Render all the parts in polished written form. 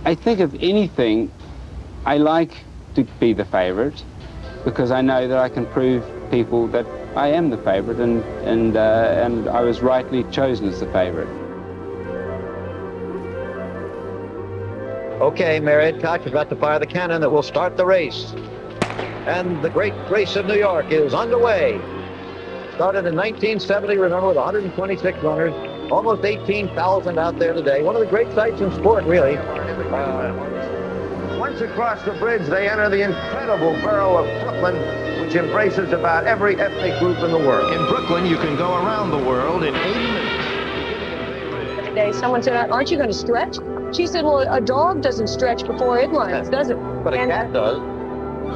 I think if anything, I like to be the favorite because I know that I can prove people that I am the favorite and I was rightly chosen as the favorite. Okay, Marriott Koch is about to fire the cannon that will start the race. And the great race of New York is underway. Started in 1970, remember, with 126 runners, almost 18,000 out there today. One of the great sights in sport, really. Once across the bridge, they enter the incredible borough of Brooklyn, which embraces about every ethnic group in the world. In Brooklyn, you can go around the world in 80 minutes. The day someone said, aren't you going to stretch? She said, well, a dog doesn't stretch before it runs, does it? But a cat does.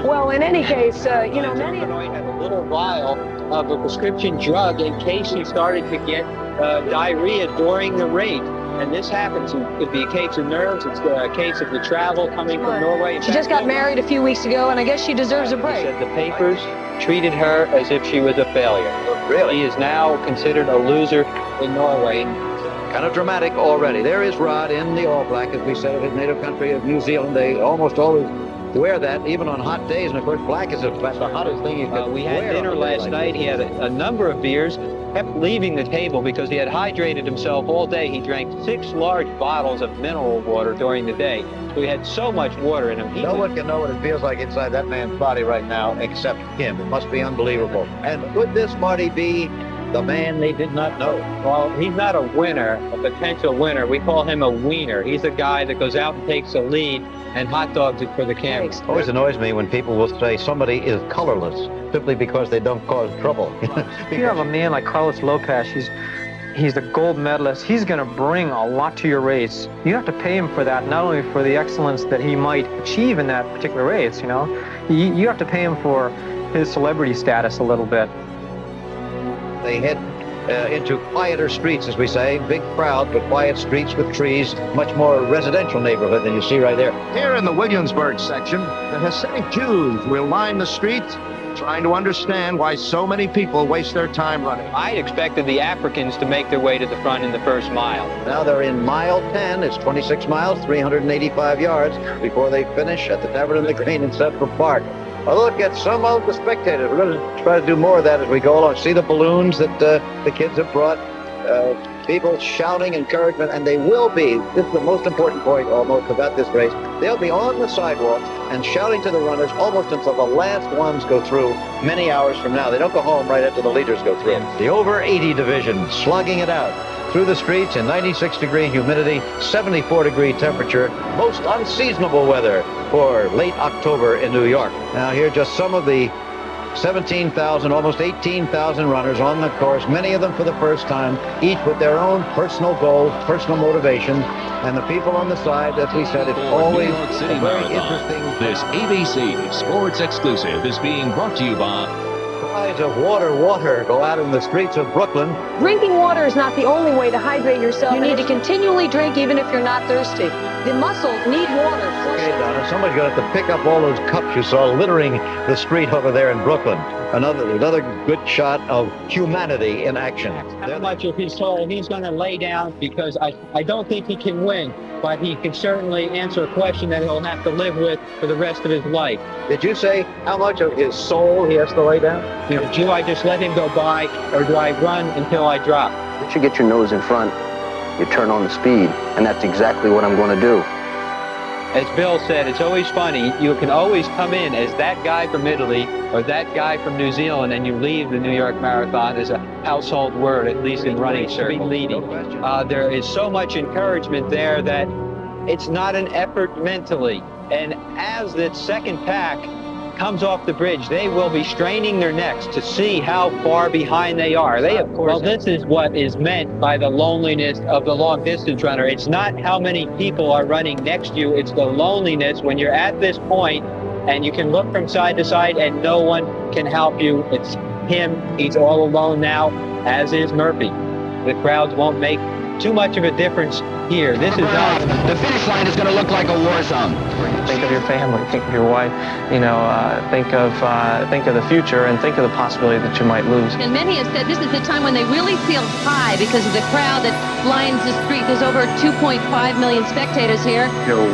Well, in any case, you know, many... Bed-Stuy had a little vial of a prescription drug in case he started to get diarrhea during the race. And this happens. It could be a case of nerves. It's a case of the travel coming from Norway. She just got married a few weeks ago, and I guess she deserves a break. He said the papers treated her as if she was a failure. Really? He is now considered a loser in Norway. Kind of dramatic already. There is Rod in the All Black, as we said, of his native country of New Zealand. They almost always wear that, even on hot days. And of course, black is about the hottest thing you could wear. We had dinner last night. He had a number of beers, kept leaving the table because he had hydrated himself all day. He drank 6 large bottles of mineral water during the day. So he had so much water in him. No one can know what it feels like inside that man's body right now except him. It must be unbelievable. And could this, Marty, be the man they did not know? Well, he's not a winner, a potential winner. We call him a wiener. He's a guy that goes out and takes a lead and hot dogs it for the camera. It always annoys me when people will say somebody is colorless simply because they don't cause trouble. If you have a man like Carlos Lopez, he's a gold medalist. He's going to bring a lot to your race. You have to pay him for that, not only for the excellence that he might achieve in that particular race, you know. You have to pay him for his celebrity status a little bit. They head into quieter streets, as we say, big crowd, but quiet streets with trees, much more residential neighborhood than you see right there. Here in the Williamsburg section, the Hasidic Jews will line the streets trying to understand why so many people waste their time running. I expected the Africans to make their way to the front in the first mile. Now they're in mile 10. It's 26 miles, 385 yards before they finish at the Tavern in the Green in Central Park. A look at some of the spectators. We're going to try to do more of that as we go along. See the balloons that the kids have brought. People shouting encouragement, and they will be. This is the most important point almost about this race. They'll be on the sidewalks and shouting to the runners almost until the last ones go through many hours from now. They don't go home right after the leaders go through. The over 80 division slugging it out through the streets in 96-degree humidity, 74-degree temperature, most unseasonable weather for late October in New York. Now here are just some of the 17,000, almost 18,000 runners on the course, many of them for the first time, each with their own personal goals, personal motivations, and the people on the side, as we said, it's always New York City a very Marathon. interesting... This ABC Sports Exclusive is being brought to you by... Cries of water go out in the streets of Brooklyn. Drinking water is not the only way to hydrate yourself. You need to continually drink even if you're not thirsty. The muscles need water. Okay, Donna, somebody's going to have to pick up all those cups you saw littering the street over there in Brooklyn. Another good shot of humanity in action. How much of his soul he's going to lay down, because I don't think he can win, but he can certainly answer a question that he'll have to live with for the rest of his life. Did you say how much of his soul he has to lay down? You know, do I just let him go by, or do I run until I drop? Once you get your nose in front, you turn on the speed, and that's exactly what I'm going to do. As Bill said, it's always funny. You can always come in as that guy from Italy or that guy from New Zealand, and you leave the New York Marathon as a household word, at least in running circles. There is so much encouragement there that it's not an effort mentally. And as that second pack comes off the bridge, they will be straining their necks to see how far behind they are. They, of course, well, this is what is meant by the loneliness of the long distance runner. It's not how many people are running next to you, it's the loneliness when you're at this point and you can look from side to side and no one can help you. It's him, he's all alone now, as is Murphy. The crowds won't make too much of a difference here. This is not. The finish line is going to look like a war zone. Think of your family, think of your wife, you know, think of the future, and think of the possibility that you might lose. And many have said this is the time when they really feel high because of the crowd that lines the street. There's over 2.5 million spectators here. You know,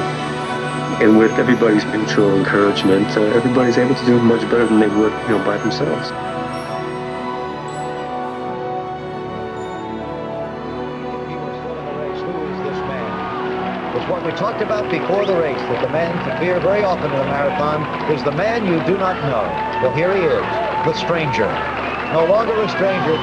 And with everybody's mutual encouragement, everybody's able to do much better than they would, by themselves. It's what we talked about before the race, that the man to fear very often in a marathon is the man you do not know. Well, here he is, the stranger. No longer a stranger.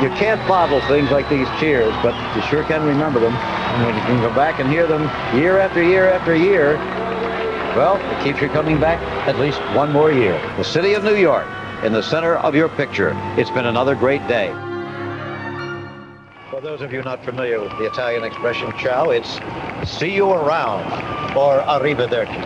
You can't bottle things like these cheers, but you sure can remember them. And when you can go back and hear them year after year after year, well, it keeps you coming back at least one more year. The city of New York, in the center of your picture. It's been another great day. For those of you not familiar with the Italian expression ciao, it's see you around, or arrivederci.